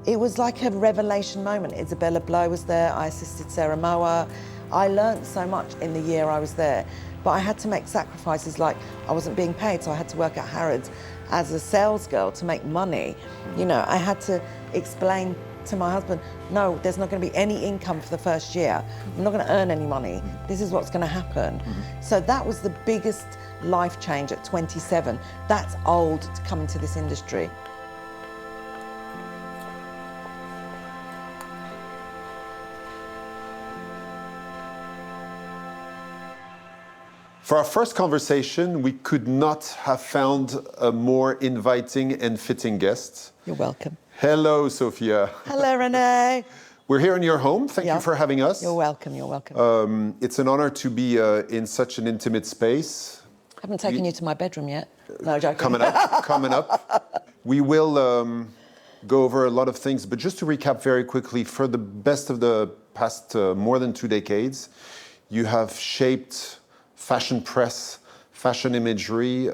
It was like a revelation moment. Isabella Blow was there, I assisted Sarah Moa. I learned so much in the year I was there, but I had to make sacrifices, like I wasn't being paid, so I had to work at Harrods as a sales girl to make money. You know, I had to explain to my husband, no, there's not going to be any income for the first year. I'm not going to earn any money. This is what's going to happen. So that was the biggest life change at 27. That's old to come into this industry. For our first conversation, we could not have found a more inviting and fitting guest. You're welcome. Hello, Sophia. Hello, René. We're here in your home. Thank you for having us. You're welcome, you're welcome. It's an honor to be in such an intimate space. I haven't taken you to my bedroom yet. No, joking. Coming up. We will go over a lot of things, but just to recap very quickly, for the best of the past more than 2 decades, you have shaped fashion press, fashion imagery,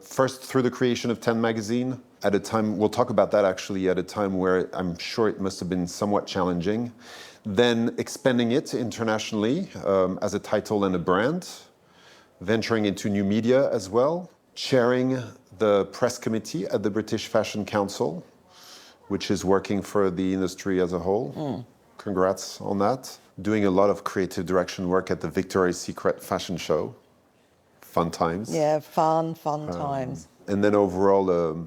first through the creation of 10 magazine, at a time, we'll talk about that actually, at a time where I'm sure it must have been somewhat challenging. Then expanding it internationally as a title and a brand, venturing into new media as well, chairing the press committee at the British Fashion Council, which is working for the industry as a whole. Congrats on that. Doing a lot of creative direction work at the Victoria's Secret fashion show. Fun times. Yeah, fun times. And then overall,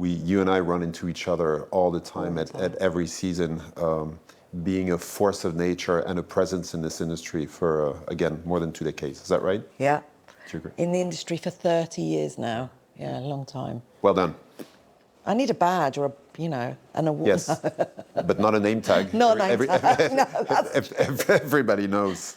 you and I run into each other all the time at every season, being a force of nature and a presence in this industry for, again, more than 2 decades. Is that right? Yeah. Do you agree? In the industry for 30 years now. Yeah, a long time. Well done. I need a badge or an award. Yes, but not a name tag. No name tag. No, everybody knows.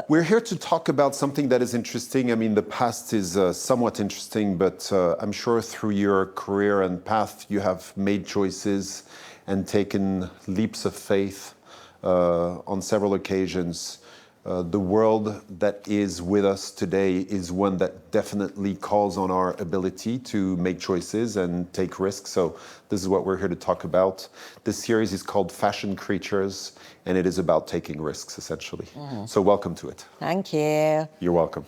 We're here to talk about something that is interesting. I mean, the past is somewhat interesting, but I'm sure through your career and path, you have made choices and taken leaps of faith on several occasions. The world that is with us today is one that definitely calls on our ability to make choices and take risks. So this is what we're here to talk about. This series is called Fashion Creatures, and it is about taking risks, essentially. So welcome to it. Thank you. You're welcome.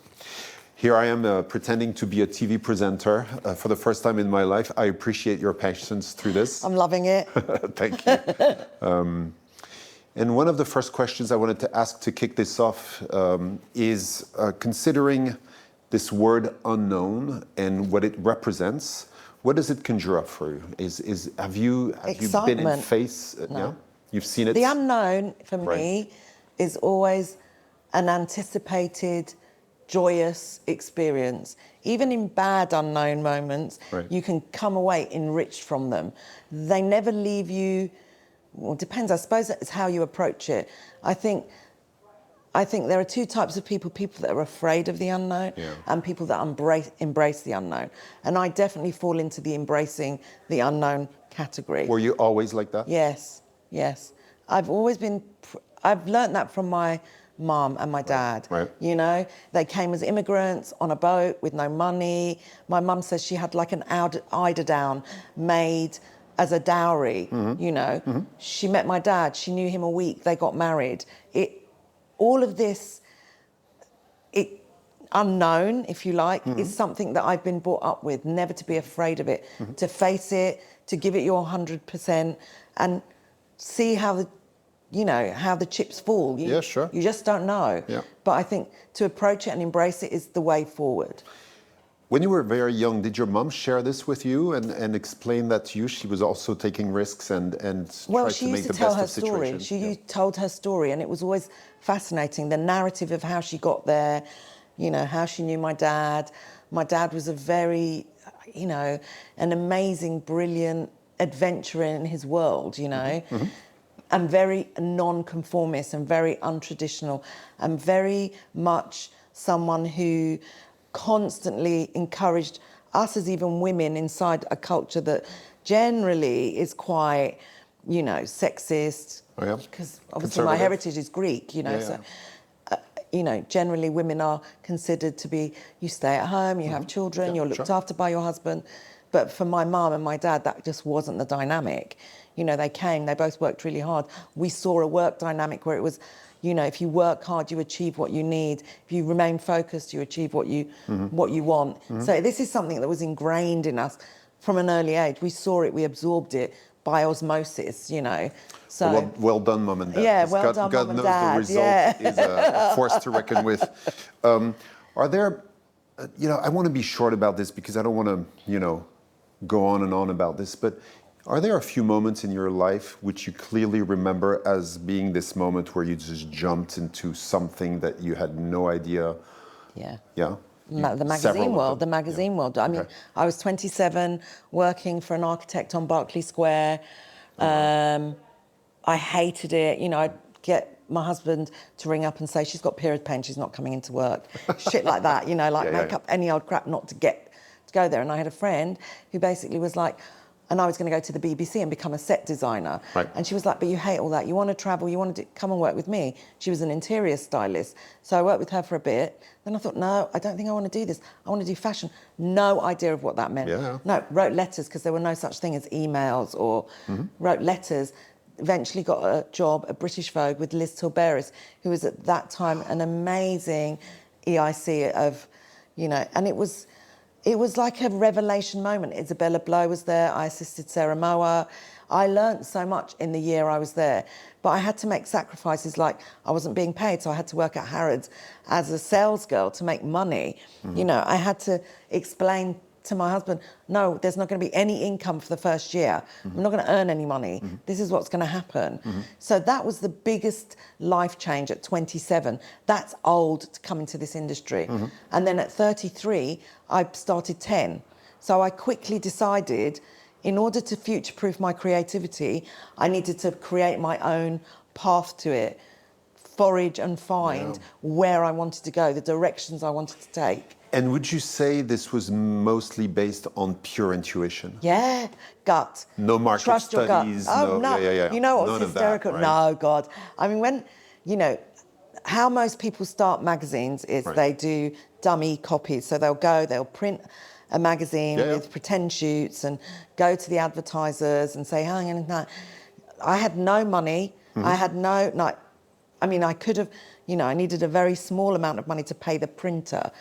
Here I am pretending to be a TV presenter for the first time in my life. I appreciate your patience through this. I'm loving it. Thank you. And one of the first questions I wanted to ask to kick this off is considering this word unknown and what it represents, what does it conjure up for you? Have you been in face? No. Yeah? You've seen it? The unknown for me is always an anticipated, joyous experience. Even in bad unknown moments, you can come away enriched from them. They never leave you. Well, it depends. I suppose it's how you approach it. I think there are two types of people that are afraid of the unknown and people that embrace the unknown. And I definitely fall into the embracing the unknown category. Were you always like that? Yes. I've learned that from my mum and my dad. You know, they came as immigrants on a boat with no money. My mum says she had like an eiderdown made as a dowry, She met my dad, she knew him a week, they got married. All of this, unknown, if you like, is something that I've been brought up with, never to be afraid of it, to face it, to give it your 100% and see how the chips fall. You just don't know. Yeah. But I think to approach it and embrace it is the way forward. When you were very young, did your mom share this with you and explain that to you? She was also taking risks and well, tried to make the best of situations. She told her story, and it was always fascinating, the narrative of how she got there, how she knew my dad. My dad was a very, an amazing, brilliant adventurer in his world, and very non-conformist and very untraditional and very much someone who constantly encouraged us as even women inside a culture that generally is quite, sexist. Because obviously my heritage is Greek, generally women are considered to be, you stay at home, you have children, you're looked after by your husband. But for my mum and my dad, that just wasn't the dynamic. you know, they came, they both worked really hard. We saw a work dynamic where it was, you know, if you work hard, you achieve what you need. If you remain focused, you achieve what you want. So this is something that was ingrained in us from an early age. We saw it, we absorbed it by osmosis, you know. So well done, Mum and Dad. yeah, 'Cause well God, done, God Mum and knows Dad. the result is a force to reckon with. Are there, you know, I want to be short about this because I don't want to, you know, go on and on about this, but are there a few moments in your life which you clearly remember as being this moment where you just jumped into something that you had no idea? yeah. Yeah? The magazine world. I mean, I was 27, working for an architect on Berkeley Square. I hated it. You know, I'd get my husband to ring up and say, she's got period pain, she's not coming into work. Shit like that, you know, like make up any old crap not to go there. And I had a friend who basically was like, and I was going to go to the BBC and become a set designer. Right. And she was like, but you hate all that. You want to travel, you want to come and work with me. She was an interior stylist. So I worked with her for a bit. Then I thought, no, I don't think I want to do this. I want to do fashion. No idea of what that meant. Yeah. No, wrote letters because there were no such thing as emails or wrote letters. Eventually got a job at British Vogue with Liz Tilberis, who was at that time an amazing EIC of, you know, and it was like a revelation moment. Isabella Blow was there. I assisted Sarah Moa. I learnt so much in the year I was there, but I had to make sacrifices, like I wasn't being paid, so I had to work at Harrods as a sales girl to make money. You know, I had to explain to my husband, no, there's not going to be any income for the first year. I'm not going to earn any money. This is what's going to happen. So that was the biggest life change at 27. That's old to come into this industry. And then at 33, I started 10. So I quickly decided, in order to future-proof my creativity, I needed to create my own path to it, forage and find where I wanted to go, the directions I wanted to take. And would you say this was mostly based on pure intuition? Yeah, gut. No market Trust studies? Your gut. Oh, no. You know what's None hysterical? Of that, right? No, God. I mean, when, you know, how most people start magazines is they do dummy copies. So they'll print a magazine with pretend shoots and go to the advertisers and say, hang on, I had no money. I had no, I mean, I could have, you know, I needed a very small amount of money to pay the printer.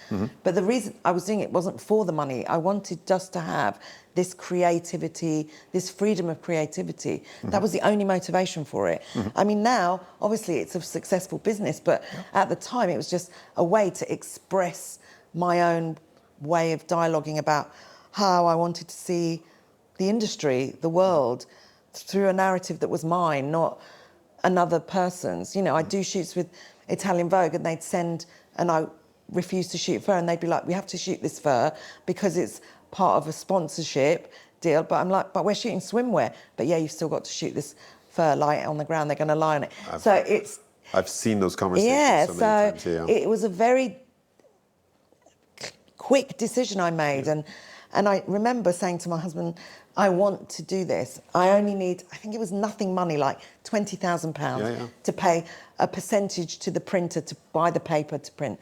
But the reason I was doing it wasn't for the money. I wanted just to have this creativity, this freedom of creativity. That was the only motivation for it. I mean, now, obviously, it's a successful business, but at the time, it was just a way to express my own way of dialoguing about how I wanted to see the industry, the world, through a narrative that was mine, not another person's. You know, I do shoots with Italian Vogue and they'd send, and I refused to shoot fur, and they'd be like, we have to shoot this fur because it's part of a sponsorship deal. But I'm like, but we're shooting swimwear. But yeah, you've still got to shoot this fur, lie it on the ground, they're going to lie on it. I've seen those conversations so many times. Yeah. It was a very quick decision I made. And I remember saying to my husband, I want to do this. I only need, I think it was nothing money, like £20,000 to pay a percentage to the printer to buy the paper to print.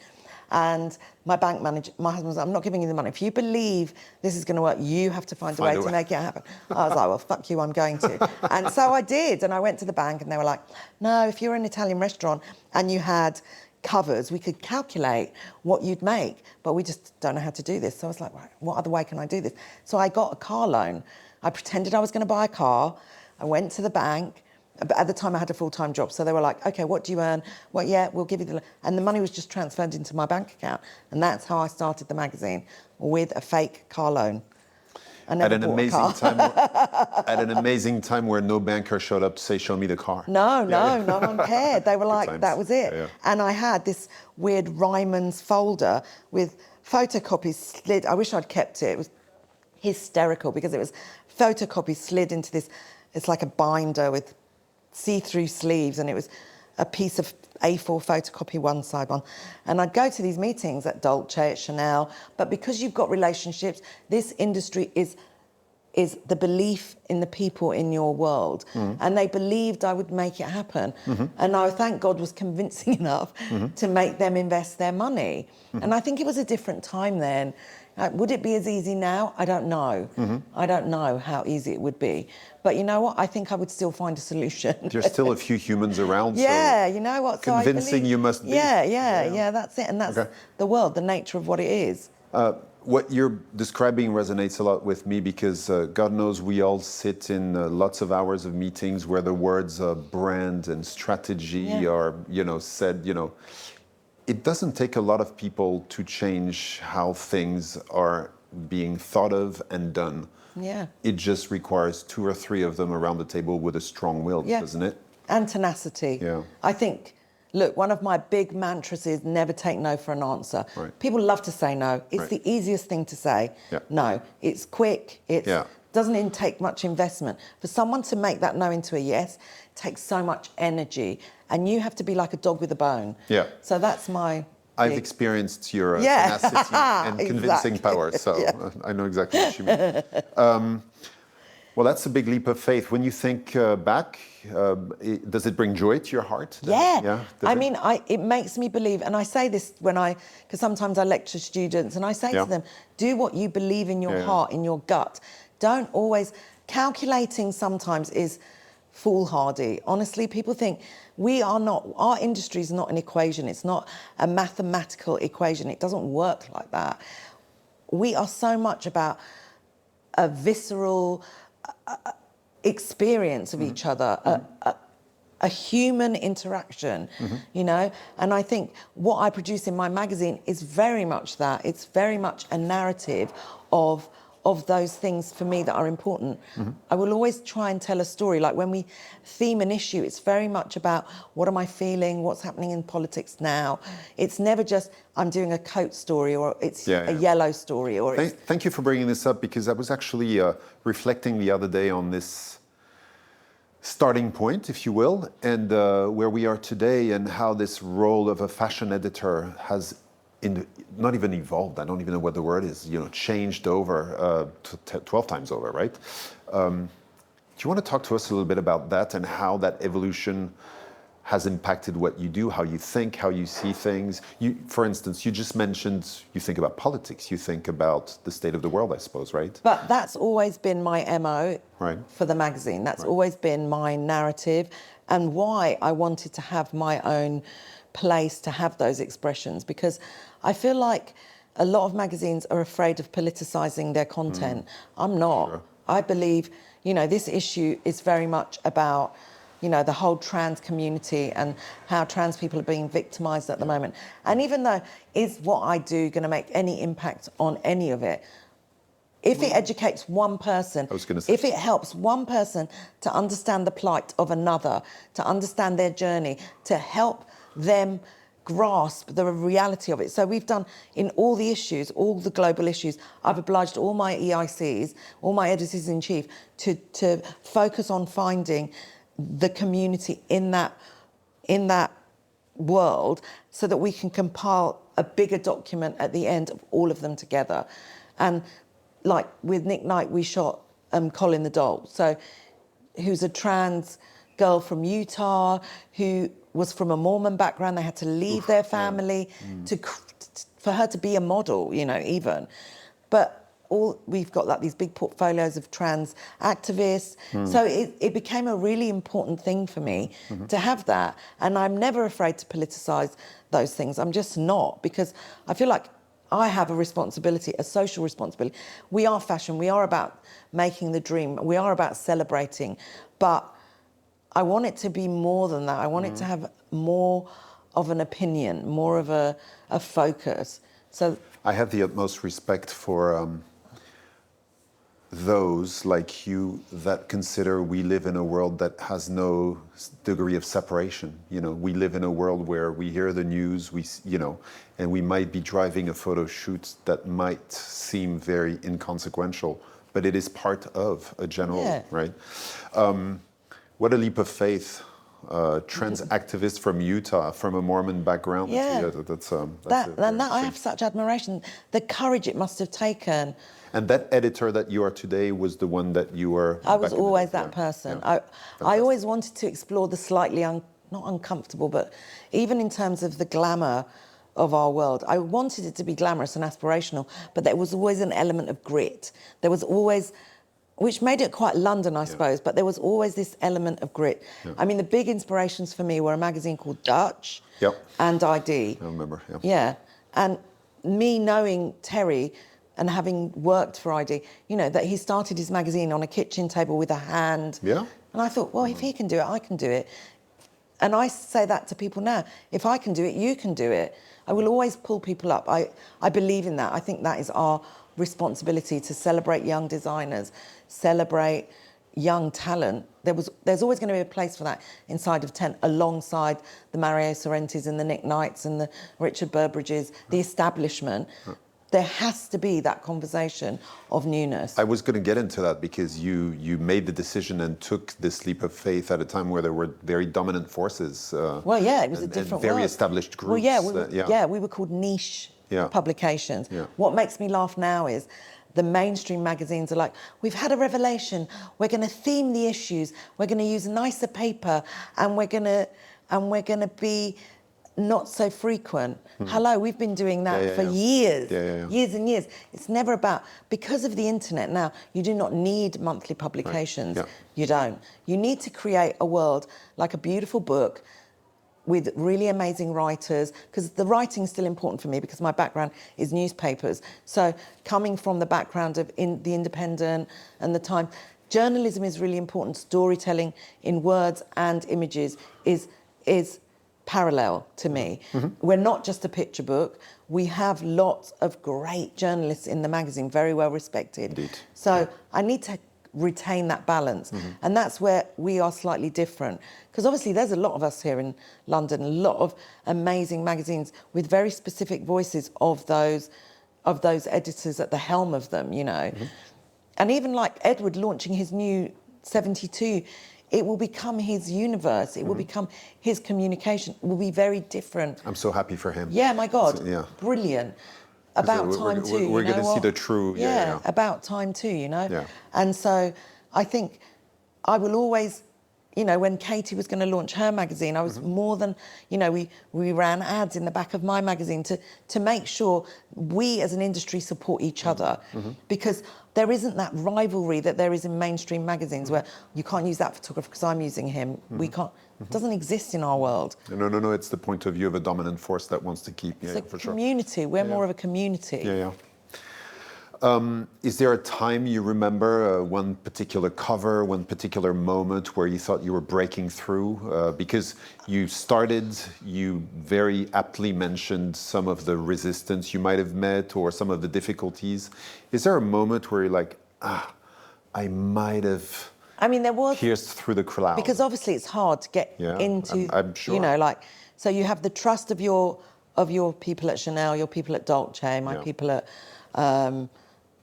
And my bank manager, my husband was like, I'm not giving you the money. If you believe this is going to work, you have to find a way to make it happen. I was like, well, fuck you, I'm going to. And so I did. And I went to the bank and they were like, no, if you're an Italian restaurant and you had covers, we could calculate what you'd make, but we just don't know how to do this. So I was like, right, what other way can I do this? So I got a car loan. I pretended I was going to buy a car. I went to the bank. But at the time I had a full-time job. So they were like, okay, what do you earn? Well, yeah, we'll give you the... And the money was just transferred into my bank account. And that's how I started the magazine, with a fake car loan. At an amazing time where no banker showed up to say, show me the car. No one cared. They were like, that was it. And I had this weird Ryman's folder with photocopies slid. I wish I'd kept it. It was hysterical because it was photocopies slid into this, it's like a binder with see-through sleeves, and it was a piece of A4 photocopy one side one. And I'd go to these meetings at Dolce, at Chanel, but because you've got relationships, this industry is the belief in the people in your world. And they believed I would make it happen. And I, thank God, was convincing enough to make them invest their money. And I think it was a different time then. Would it be as easy now? I don't know. I don't know how easy it would be. But you know what? I think I would still find a solution. There's still a few humans around. Yeah, so you know what? So convincing you must be. Yeah, that's it. And that's the world, the nature of what it is. What you're describing resonates a lot with me because God knows we all sit in lots of hours of meetings where the words brand and strategy are, said, It doesn't take a lot of people to change how things are being thought of and done. Yeah. It just requires 2 or 3 of them around the table with a strong will, doesn't it? And tenacity. Yeah. I think, look, one of my big mantras is never take no for an answer. Right. People love to say no. It's the easiest thing to say. No. It's quick. It doesn't take much investment. For someone to make that no into a yes takes so much energy. And you have to be like a dog with a bone. Yeah. So that's my... I've experienced your tenacity and convincing power, so I know exactly what you mean. Well, that's a big leap of faith. When you think back, does it bring joy to your heart? It makes me believe, and I say this because sometimes I lecture students, and I say to them, do what you believe in your heart, in your gut. Don't always... Calculating sometimes is foolhardy. Honestly, people think our industry is not an equation. It's not a mathematical equation. It doesn't work like that. We are so much about a visceral experience of each other, a human interaction, And I think what I produce in my magazine is very much that. It's very much a narrative of those things for me that are important. I will always try and tell a story. Like when we theme an issue, it's very much about what am I feeling, what's happening in politics now. It's never just I'm doing a coat story or it's a yellow story. Or Thank you for bringing this up because I was actually reflecting the other day on this starting point, if you will, and where we are today and how this role of a fashion editor has not even evolved, I don't even know what the word is, changed over 12 times over, right? Do you want to talk to us a little bit about that and how that evolution has impacted what you do, how you think, how you see things? For instance, you just mentioned you think about politics, you think about the state of the world, I suppose, right? But that's always been my MO for the magazine. That's always been my narrative and why I wanted to have my own place to have those expressions, because I feel like a lot of magazines are afraid of politicising their content. I'm not. Sure. I believe, this issue is very much about, the whole trans community and how trans people are being victimised at the moment. And even though, is what I do going to make any impact on any of it? If it educates one person, if it helps one person to understand the plight of another, to understand their journey, to help them grasp the reality of it. So we've done in all the issues, all the global issues, I've obliged all my EICs, all my editors-in-chief to focus on finding the community in that world so that we can compile a bigger document at the end of all of them together. And like with Nick Knight, we shot Colin the Doll, who's a trans girl from Utah who was from a Mormon background. They had to leave their family for her to be a model, even. But we've got like these big portfolios of trans activists. So it became a really important thing for me to have that. And I'm never afraid to politicise those things. I'm just not, because I feel like I have a responsibility, a social responsibility. We are fashion. We are about making the dream. We are about celebrating. But I want it to be more than that. I want it to have more of an opinion, more of a focus. So I have the utmost respect for those like you that consider we live in a world that has no degree of separation. We live in a world where we hear the news, and we might be driving a photo shoot that might seem very inconsequential, but it is part of a general, right? What a leap of faith. Trans activist from Utah, from a Mormon background. I have such admiration. The courage it must have taken. And that editor that you are today was the one that you were... I was always that person. I always wanted to explore the slightly, not uncomfortable, but even in terms of the glamour of our world. I wanted it to be glamorous and aspirational, but there was always an element of grit. There was always, which made it quite London, I suppose, but there was always this element of grit. I mean, the big inspirations for me were a magazine called Dutch and ID. I remember, Yeah, and me knowing Terry and having worked for ID, you know, that he started his magazine on a kitchen table with a hand. Yeah. And I thought, well, if he can do it, I can do it. And I say that to people now. If I can do it, you can do it. I will always pull people up. I believe in that. I think that is our responsibility, to celebrate young designers, celebrate young talent. There's always going to be a place for that inside of Tent, alongside the Mario Sorrentis and the Nick Knights and the Richard Burbridges, the establishment. There has to be that conversation of newness. I was going to get into that, because you made the decision and took this leap of faith at a time where there were very dominant forces. Well, yeah, it was a different and very world. established groups. Well, yeah, we were called niche publications. Yeah. What makes me laugh now is the mainstream magazines are like, we've had a revelation, we're going to theme the issues, we're going to use nicer paper, and we're going to be not so frequent. Hello, we've been doing that for years, years and years. It's never about, because of the internet now, you do not need monthly publications. Right. You don't. You need to create a world like a beautiful book with really amazing writers, because the writing is still important for me, because my background is newspapers. So coming from the background of the Independent and the Times, journalism is really important. Storytelling in words and images is parallel to me. We're not just a picture book. We have lots of great journalists in the magazine, very well respected. Indeed. So I need to retain that balance. And that's where we are slightly different. Because obviously there's a lot of us here in London, a lot of amazing magazines with very specific voices of those editors at the helm of them, you know. And even like Edward launching his new 72, it will become his universe. It will become his communication. It will be very different. I'm so happy for him. Yeah, my God. So, brilliant. About time too. We're going to see the true. About time too, you know. Yeah. And so I think I will always, you know, when Katie was going to launch her magazine, I was more than, you know, we ran ads in the back of my magazine to make sure we as an industry support each other, because there isn't that rivalry that there is in mainstream magazines where you can't use that photographer because I'm using him. We can't. It doesn't exist in our world. No. It's the point of view of a dominant force that wants to keep. It's a community. We're more of a community. Is there a time you remember, one particular cover, one particular moment where you thought you were breaking through? Because you very aptly mentioned some of the resistance you might have met or some of the difficulties. Is there a moment where you're like, I might have... I mean, there was... pierced through the cloud? Because obviously it's hard to get into... I'm sure. You know, like... So you have the trust of your people at Chanel, your people at Dolce, my people at...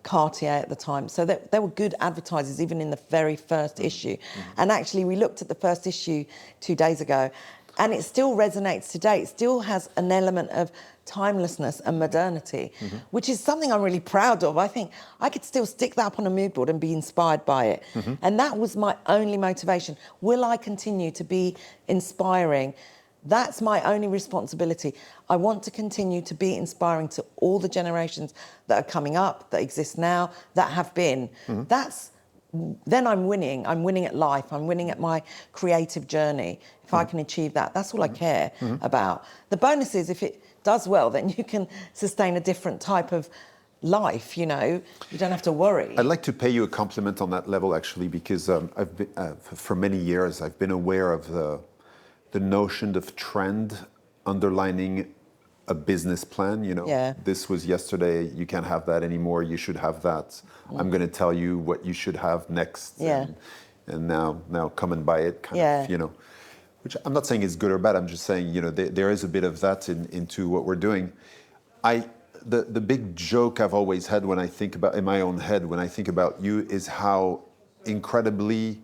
Cartier at the time. So there were good advertisers even in the very first issue. And actually we looked at the first issue 2 days ago and it still resonates today. It still has an element of timelessness and modernity, which is something I'm really proud of. I think I could still stick that up on a mood board and be inspired by it. And that was my only motivation. Will I continue to be inspiring? That's my only responsibility. I want to continue to be inspiring to all the generations that are coming up, that exist now, that have been. Then I'm winning. I'm winning at life. I'm winning at my creative journey. If I can achieve that, that's all I care about. The bonus is if it does well, then you can sustain a different type of life, you know. You don't have to worry. I'd like to pay you a compliment on that level, actually, because I've been, for many years, I've been aware of the notion of trend underlining a business plan, you know. This was yesterday, you can't have that anymore, you should have that. I'm going to tell you what you should have next. And now come and buy it, kind of, you know. Which I'm not saying is good or bad, I'm just saying, you know, there is a bit of that into what we're doing. The big joke I've always had when I think about, in my own head, when I think about you, is how incredibly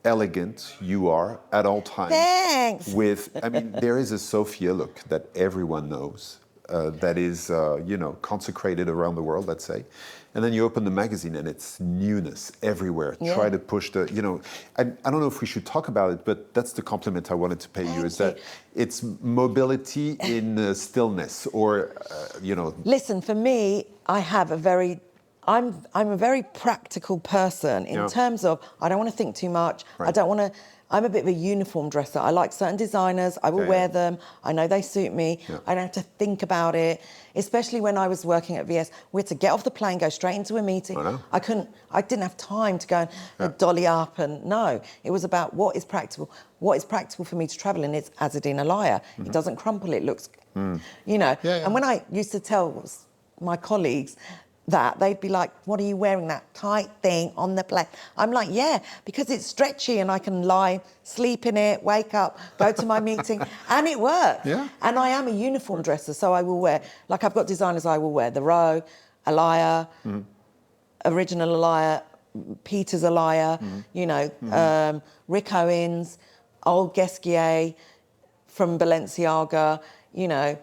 elegant you are at all times. Thanks. I mean, there is a Sophia look that everyone knows. that is, consecrated around the world, let's say. And then you open the magazine and it's newness everywhere. Yeah. Try to push the, I don't know if we should talk about it, but that's the compliment I wanted to pay you, is that it's mobility in stillness, or, Listen, for me, I'm a very practical person in terms of, I don't want to think too much. Right. I don't want to, I'm a bit of a uniform dresser. I like certain designers. I will wear them. I know they suit me. Yeah. I don't have to think about it. Especially when I was working at VS, we had to get off the plane, go straight into a meeting. I know. I didn't have time to go and dolly up, and no. It was about what is practical. What is practical for me to travel in is Azadine Alaya. It doesn't crumple, it looks, And when I used to tell my colleagues that, they'd be like, what are you wearing, that tight thing on the plane? I'm like, yeah, because it's stretchy and I can lie, sleep in it, wake up, go to my meeting, and it works. Yeah. And I am a uniform dresser, so I will wear, like I've got designers I will wear, the Row, Alaya, Original Alaya, Peter's Alaya, Rick Owens, Old Guesquier from Balenciaga,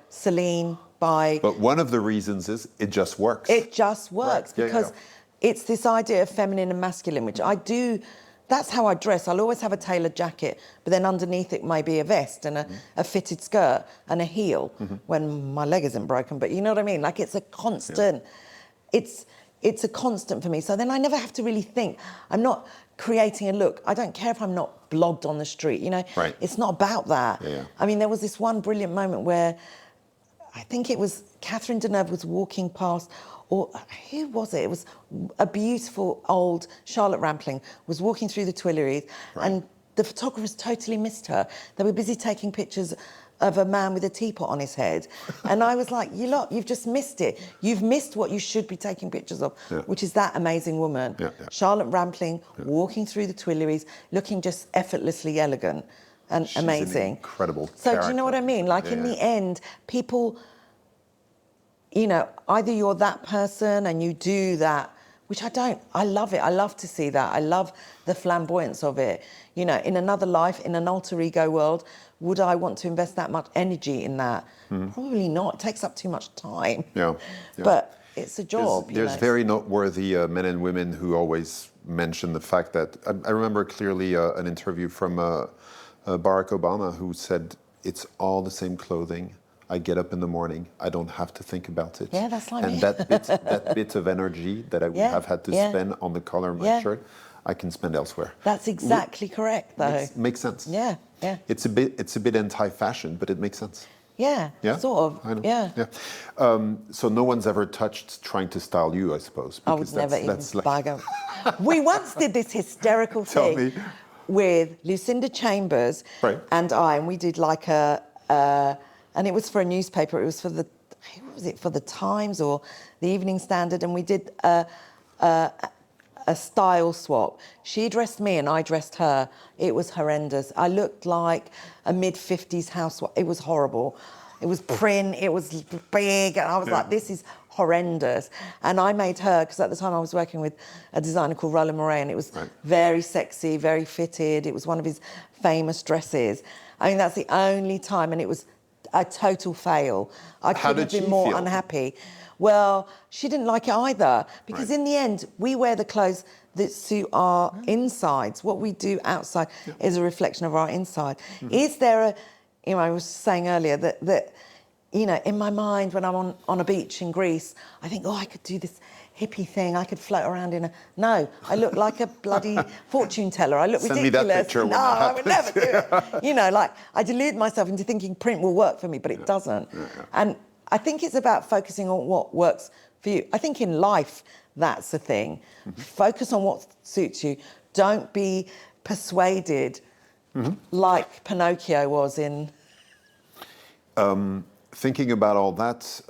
Celine. But one of the reasons is it just works. It just works because it's this idea of feminine and masculine, which I do. That's how I dress. I'll always have a tailored jacket, but then underneath it may be a vest and a fitted skirt and a heel when my leg isn't broken. But you know what I mean? Like, it's a constant. It's a constant for me. So then I never have to really think. I'm not creating a look. I don't care if I'm not blogged on the street. Right. It's not about that. Yeah. I mean, there was this one brilliant moment where I think it was Catherine Deneuve was walking past, or who was it? It was a beautiful old Charlotte Rampling was walking through the Tuileries, and the photographers totally missed her. They were busy taking pictures of a man with a teapot on his head. And I was like, you lot, you've just missed it. You've missed what you should be taking pictures of, which is that amazing woman. Charlotte Rampling walking through the Tuileries, looking just effortlessly elegant. And she's amazing. An incredible So character. do you know what I mean? Like, in the end, people, either you're that person and you do that, which I don't. I love it. I love to see that. I love the flamboyance of it. In another life, in an alter ego world, would I want to invest that much energy in that? Probably not. It takes up too much time. Yeah. But it's a job. There's very noteworthy men and women who always mention the fact that, I remember clearly an interview from Barack Obama, who said, it's all the same clothing. I get up in the morning, I don't have to think about it. Yeah, that's like me. And that bit of energy that I would have had to spend on the color of my shirt, I can spend elsewhere. That's exactly correct, though. Makes sense. Yeah. It's a bit anti-fashion, but it makes sense. Yeah, sort of. I know. Yeah. So no one's ever touched trying to style you, I suppose. I would never even bag them. We once did this hysterical thing with Lucinda Chambers and we did like and it was for a newspaper. It was for for the Times or the Evening Standard, and we did a style swap. She dressed me and I dressed her. It was horrendous. I looked like a mid-50s housewife. It was horrible. It was print, it was big, and I was like, this is horrendous. And I made her, because at the time I was working with a designer called Roland Mouret, and it was very sexy, very fitted. It was one of his famous dresses. I mean, that's the only time, and it was a total fail. I couldn't have been more unhappy. Well, she didn't like it either, because in the end, we wear the clothes that suit our insides. What we do outside is a reflection of our inside. Is there I was saying earlier that in my mind, when I'm on a beach in Greece, I think, I could do this hippie thing. I could float around in No, I look like a bloody fortune teller. I look ridiculous. Send me that picture. No, I would never do it. I delude myself into thinking print will work for me, but it doesn't. And I think it's about focusing on what works for you. I think in life, that's the thing. Focus on what suits you. Don't be persuaded like Pinocchio was in... Thinking about all that,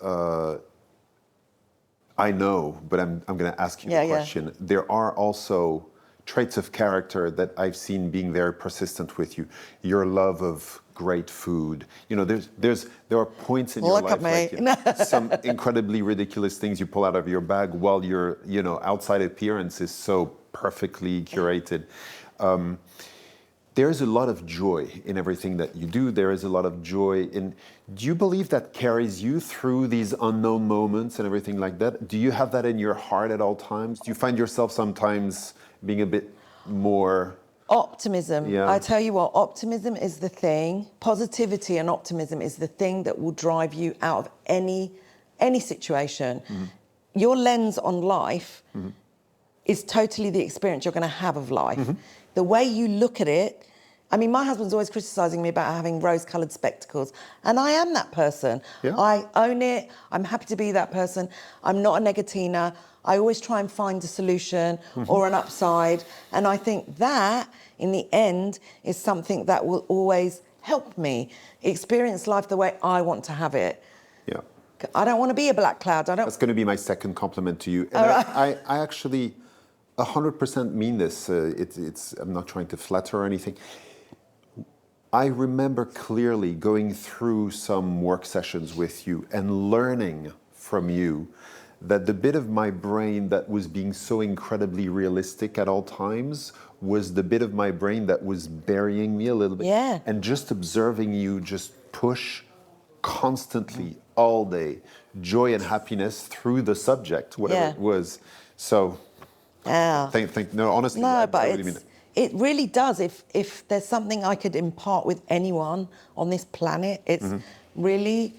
I know, but I'm going to ask you a question. There are also traits of character that I've seen being very persistent with you. Your love of great food. There are points in your life, like some incredibly ridiculous things you pull out of your bag while your outside appearance is so perfectly curated. there is a lot of joy in everything that you do. There is a lot of joy in... Do you believe that carries you through these unknown moments and everything like that? Do you have that in your heart at all times? Do you find yourself sometimes being a bit more... Optimism. Yeah. I tell you what, optimism is the thing. Positivity and optimism is the thing that will drive you out of any situation. Your lens on life is totally the experience you're going to have of life. The way you look at it, I mean, my husband's always criticising me about having rose-coloured spectacles, and I am that person. Yeah. I own it. I'm happy to be that person. I'm not a negatina. I always try and find a solution or an upside, and I think that, in the end, is something that will always help me experience life the way I want to have it. Yeah. I don't want to be a black cloud. That's going to be my second compliment to you. And I actually 100% mean this. I'm not trying to flatter or anything. I remember clearly going through some work sessions with you and learning from you that the bit of my brain that was being so incredibly realistic at all times was the bit of my brain that was burying me a little bit. Yeah. And just observing you just push constantly all day joy and happiness through the subject, whatever it was. So, no, honestly, no, I but really mean it. It really does. If there's something I could impart with anyone on this planet, it's really,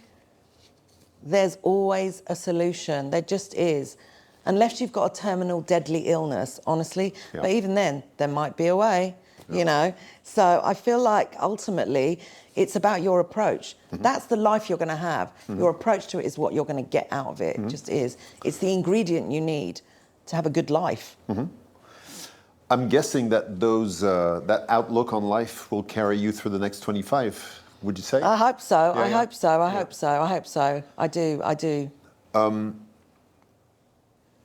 there's always a solution. There just is. Unless you've got a terminal deadly illness, honestly. Yeah. But even then, there might be a way, you know. So I feel like ultimately it's about your approach. That's the life you're going to have. Your approach to it is what you're going to get out of it. It just is. It's the ingredient you need to have a good life. I'm guessing that that outlook on life will carry you through the next 25, would you say? I hope so. Yeah, I hope so. I hope so. I hope so. I do.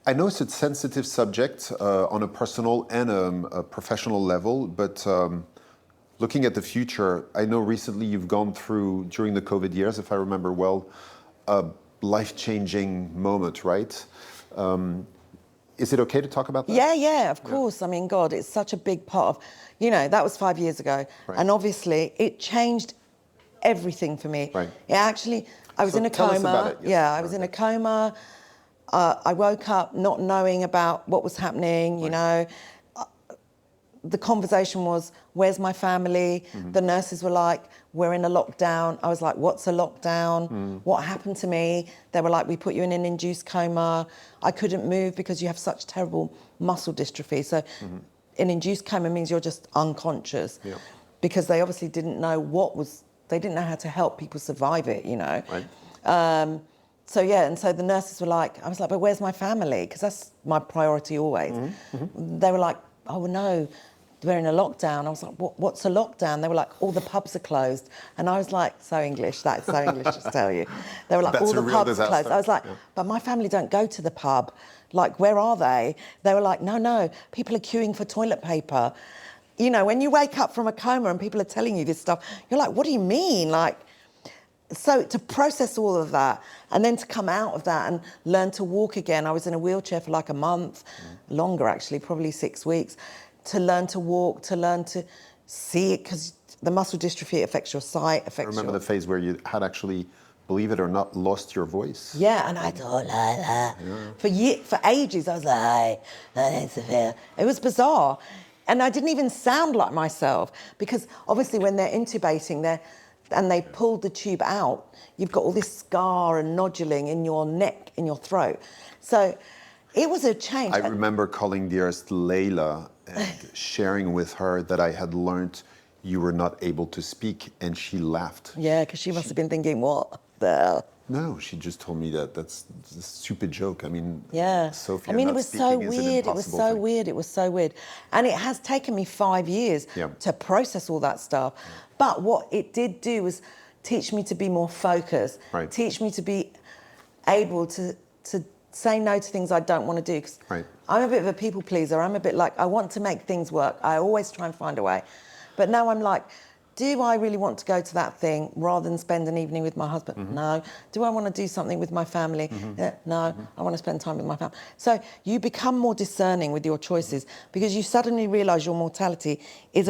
I know it's a sensitive subject on a personal and a professional level, but looking at the future, I know recently you've gone through, during the COVID years, if I remember well, a life-changing moment, right? Is it okay to talk about that? Yeah, of course. I mean, God, it's such a big part of, that was 5 years ago. Right. And obviously it changed everything for me. Right. It actually, I was in a tell coma. us about it. Yes. Yeah, I was in a coma. I woke up not knowing about what was happening, you know. The conversation was, where's my family? The nurses were like, we're in a lockdown. I was like, what's a lockdown? What happened to me? They were like, we put you in an induced coma. I couldn't move because you have such terrible muscle dystrophy. So an induced coma means you're just unconscious. Yeah. Because they obviously didn't know they didn't know how to help people survive it, you know. Right. So the nurses were like, I was like, but where's my family? Because that's my priority always. They were like, oh no, we're in a lockdown. I was like, what's a lockdown? They were like, all the pubs are closed. And I was like, so English, that's so English to tell you. They were like, That's all the a real pubs disaster. closed. I was like, but my family don't go to the pub. Like, where are they? They were like, no, people are queuing for toilet paper. You know, when you wake up from a coma and people are telling you this stuff, you're like, what do you mean? Like, so to process all of that and then to come out of that and learn to walk again. I was in a wheelchair for like a month, longer actually, probably 6 weeks, to learn to walk, to learn to see it, because the muscle dystrophy affects your sight, I remember the phase where you had actually, believe it or not, lost your voice. Yeah, and I thought like that. Yeah. For ages, I was like, hey, Sophia. It was bizarre. And I didn't even sound like myself, because obviously when they're intubating, and they pulled the tube out, you've got all this scar and nodulating in your neck, in your throat. So it was a change. I remember calling dearest Layla and sharing with her that I had learned you were not able to speak, and she laughed. Yeah, because she must have been thinking, what the... No, she just told me that's a stupid joke. I mean, yeah. Sophia, I mean, it was so weird. It was so weird. It was so weird. And it has taken me 5 years to process all that stuff. But what it did do was teach me to be more focused, teach me to be able to say no to things I don't want to do. 'Cause I'm a bit of a people pleaser. I'm a bit like, I want to make things work. I always try and find a way. But now I'm like, do I really want to go to that thing rather than spend an evening with my husband? No. Do I want to do something with my family? No. I want to spend time with my family. So you become more discerning with your choices, because you suddenly realise your mortality is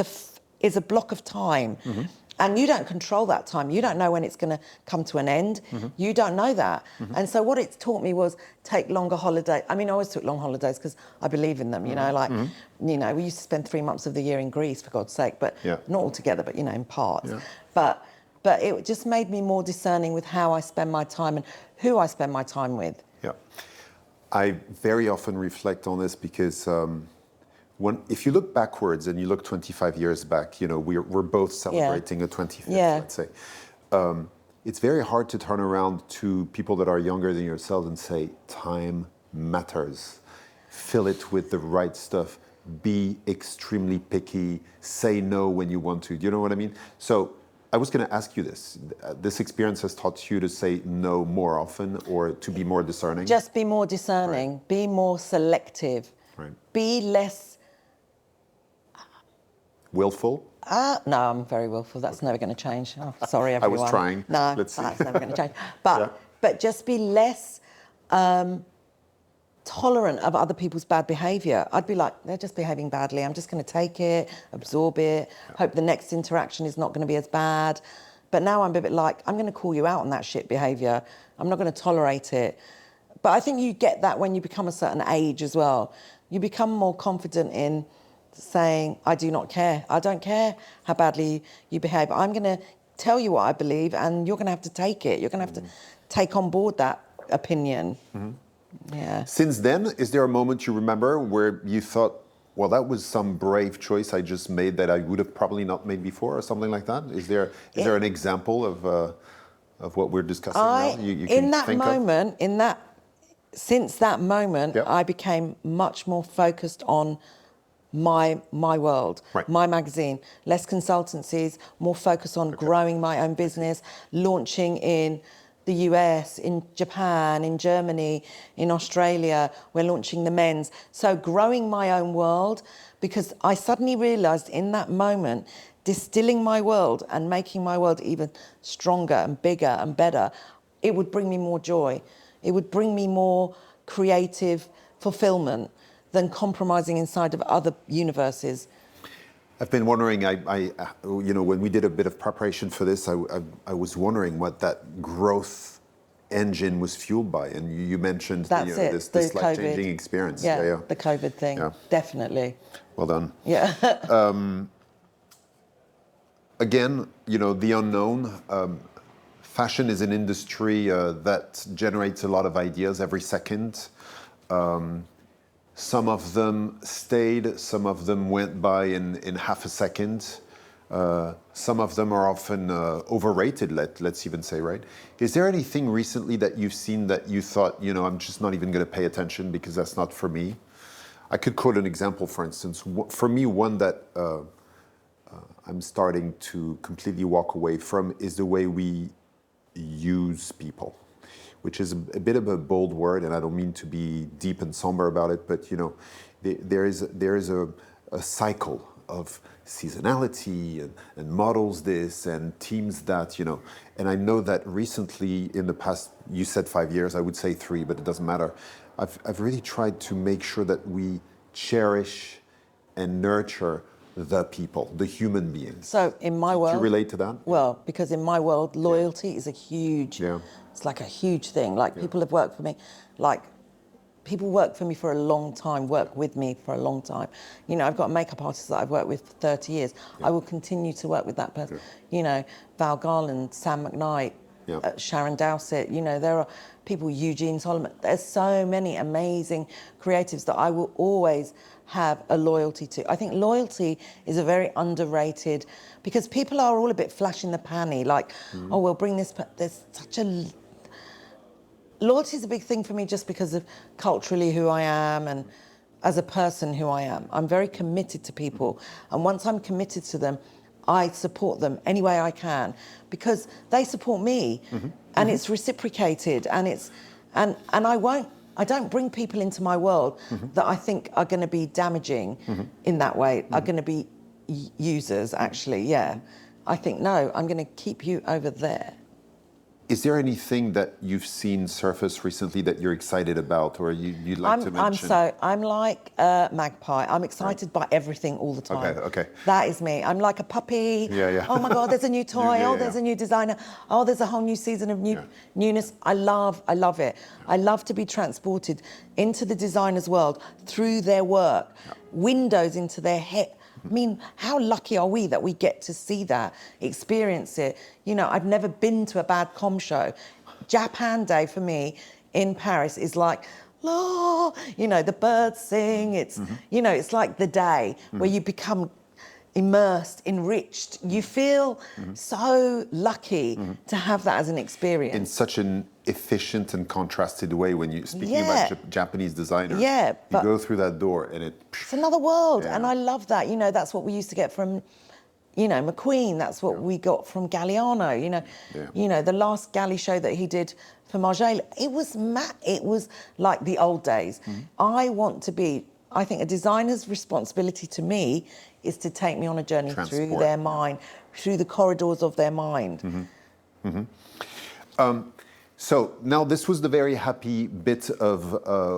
is a block of time. And you don't control that time. You don't know when it's going to come to an end. You don't know that. And so what it's taught me was take longer holidays. I mean, I always took long holidays because I believe in them, you know, like, you know, we used to spend 3 months of the year in Greece, for God's sake, but not all together, but, you know, in parts. But it just made me more discerning with how I spend my time and who I spend my time with. Yeah. I very often reflect on this because if you look backwards and you look 25 years back, you know, we're both celebrating a 25th, let's say. It's very hard to turn around to people that are younger than yourself and say, time matters. Fill it with the right stuff. Be extremely picky. Say no when you want to. Do you know what I mean? So I was going to ask you this. This experience has taught you to say no more often or to be more discerning? Just be more discerning. Right. Be more selective. Right. Be less... willful? No, I'm very willful. That's never going to change. Oh, sorry, everyone. I was trying. No, Let's see. That's never going to change. But just be less tolerant of other people's bad behaviour. I'd be like, they're just behaving badly. I'm just going to take it, absorb it, hope the next interaction is not going to be as bad. But now I'm a bit like, I'm going to call you out on that shit behaviour. I'm not going to tolerate it. But I think you get that when you become a certain age as well. You become more confident in saying, I do not care. I don't care how badly you behave. I'm going to tell you what I believe and you're going to have to take it. You're going to have to take on board that opinion. Yeah. Since then, is there a moment you remember where you thought, well, that was some brave choice I just made that I would have probably not made before or something like that? Is there an example of what we're discussing now? You in that moment, since that moment, I became much more focused on my world, my magazine, less consultancies, more focus on growing my own business, launching in the US, in Japan, in Germany, in Australia. We're launching the men's. So growing my own world, because I suddenly realised in that moment, distilling my world and making my world even stronger and bigger and better, it would bring me more joy. It would bring me more creative fulfillment than compromising inside of other universes. I've been wondering, you know, when we did a bit of preparation for this, I was wondering what that growth engine was fueled by. And you mentioned this life-changing experience. Yeah, the COVID thing, definitely. Well done. Yeah. Again, you know, the unknown. Fashion is an industry that generates a lot of ideas every second. Some of them stayed, some of them went by in half a second. Some of them are often overrated, let's even say, right? Is there anything recently that you've seen that you thought, you know, I'm just not even going to pay attention because that's not for me? I could quote an example, for instance. For me, one that I'm starting to completely walk away from is the way we use people, which is a bit of a bold word, and I don't mean to be deep and somber about it, but you know, there is a cycle of seasonality and models this and teams that, you know, and I know that recently in the past, you said 5 years, I would say 3, but it doesn't matter. I've really tried to make sure that we cherish and nurture the people, the human beings. So in my world... Do you relate to that? Well, because in my world, loyalty is a huge... It's like a huge thing. Like people have worked for me, like people work for me for a long time, work with me for a long time. You know, I've got a makeup artist that I've worked with for 30 years. I will continue to work with that person. You know, Val Garland, Sam McKnight, Sharon Dowsett, you know, there are people, Eugene Solomon. There's so many amazing creatives that I will always have a loyalty to. I think loyalty is a very underrated, because people are all a bit flash in the panny, like, oh, we'll bring this, there's such a... Loyalty is a big thing for me just because of culturally who I am and as a person who I am. I'm very committed to people. And once I'm committed to them, I support them any way I can because they support me and it's reciprocated and it's, and I don't bring people into my world that I think are going to be damaging in that way, are going to be users actually, I think, no, I'm going to keep you over there. Is there anything that you've seen surface recently that you're excited about, or you'd like to mention? I'm like a magpie. I'm excited by everything all the time. Okay. That is me. I'm like a puppy. Yeah. Oh my God, there's a new toy. There's a new designer. Oh, there's a whole new season of newness. I love it. I love to be transported into the designer's world through their work, windows into their head. I mean, how lucky are we that we get to see that, experience it? You know, I've never been to a bad comm show. Japan Day for me in Paris is like, oh, you know, the birds sing. It's, you know, it's like the day where you become immersed, enriched. You feel so lucky to have that as an experience. In such an efficient and contrasted way when you speaking about Japanese designers. Yeah, you go through that door and it's another world, and I love that. You know, that's what we used to get from, you know, McQueen. That's what we got from Galliano. You know, the last galley show that he did for Margiela, it was like the old days. I think a designer's responsibility to me is to take me on a journey through their mind, through the corridors of their mind. So now this was the very happy bit of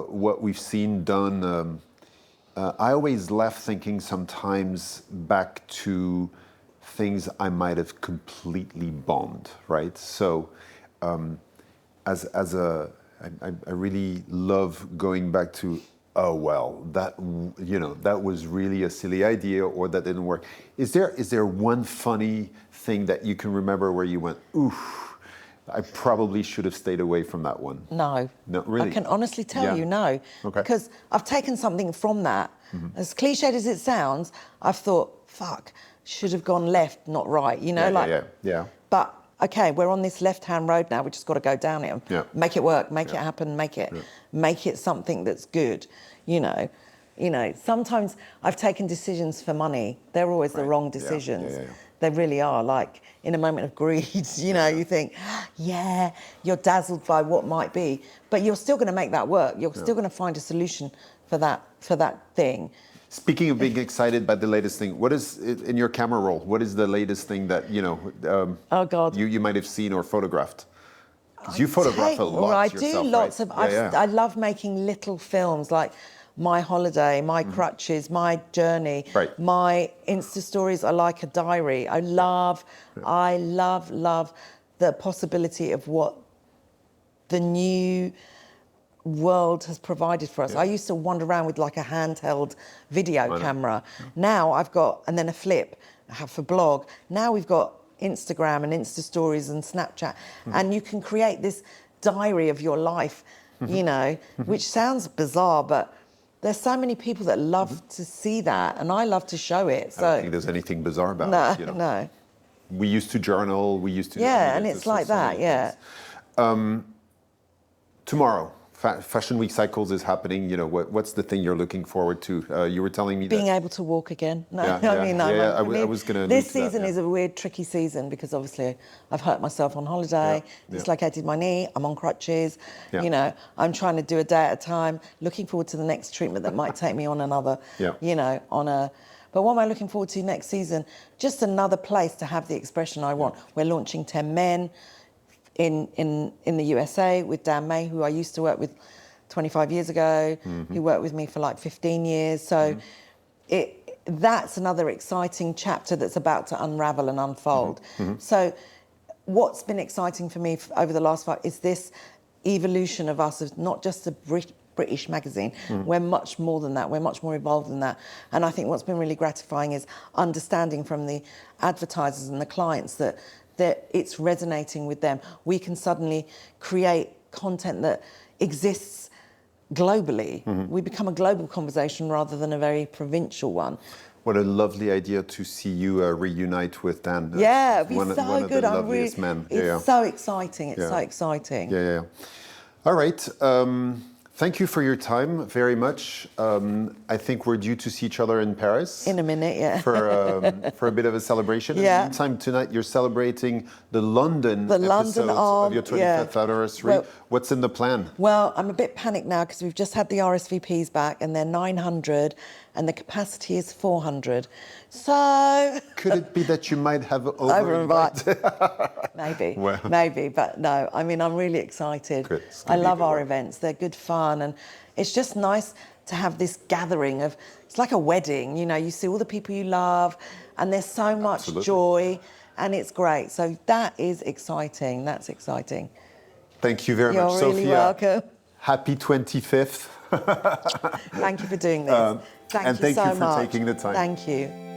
what we've seen done. I always left thinking sometimes back to things I might have completely bombed, right? So I really love going back to, oh well, that was really a silly idea, or that didn't work. Is there one funny thing that you can remember where you went, oof, I probably should have stayed away from that one? No. No, really? I can honestly tell you no. Okay. Because I've taken something from that. As cliched as it sounds, I've thought, fuck, should have gone left, not right. You know, yeah. But okay, we're on this left-hand road now. We just got to go down it. Yeah. Make it work. Make it happen. Make it something that's good. You know. Sometimes I've taken decisions for money. They're always the wrong decisions. Yeah. They really are. Like in a moment of greed, you think, you're dazzled by what might be, but you're still going to make that work. You're still going to find a solution for that thing. Speaking of being excited by the latest thing, what is in your camera roll? What is the latest thing that oh God, you might have seen or photographed? Because you photograph a lot I yourself, do lots right? of. I love making little films like my holiday, my crutches, my journey, my Insta stories are like a diary. I love the possibility of what the new world has provided for us. I used to wander around with like a handheld video camera. Now I've got, and then a flip, I have for blog. Now we've got Instagram and Insta stories and Snapchat, and you can create this diary of your life, which sounds bizarre, but there's so many people that love to see that, and I love to show it. So I don't think there's anything bizarre about it. No. We used to journal. We used to. And it's like that. Tomorrow, Fashion Week Cycles is happening. What's the thing you're looking forward to? You were telling me being able to walk again. I was going to. This season is a weird, tricky season because obviously I've hurt myself on holiday, dislocated my knee. I'm on crutches. I'm trying to do a day at a time. Looking forward to the next treatment that might take me on another. But what am I looking forward to next season? Just another place to have the expression I want. We're launching 10 Men. In the USA with Dan May, who I used to work with 25 years ago, who worked with me for like 15 years. So that's another exciting chapter that's about to unravel and unfold. So what's been exciting for me over the last 5 is this evolution of us as not just a British magazine. We're much more than that. We're much more evolved than that. And I think what's been really gratifying is understanding from the advertisers and the clients that it's resonating with them. We can suddenly create content that exists globally. We become a global conversation rather than a very provincial one. What a lovely idea to see you reunite with Dan. It'd be one so of good. The loveliest men. It's so exciting. It's so exciting. Yeah. All right. Thank you for your time very much. I think we're due to see each other in Paris. In a minute, for a bit of a celebration. In the meantime, tonight you're celebrating the London episodes of your 25th anniversary. Well, what's in the plan? Well, I'm a bit panicked now because we've just had the RSVPs back and they're 900 and the capacity is 400. So Could it be that you might have over-invited? Maybe, Well. maybe, but no, I mean, I'm really excited. Good. It's I gonna be a love good our one. events. They're good fun, and it's just nice to have this gathering of, it's like a wedding, you know, you see all the people you love, and there's so much Absolutely. joy, and it's great. So that is exciting. That's exciting. Thank you very You're much, really Sophia. welcome. Happy 25th. Thank you for doing this. And thank you for taking the time. Thank you.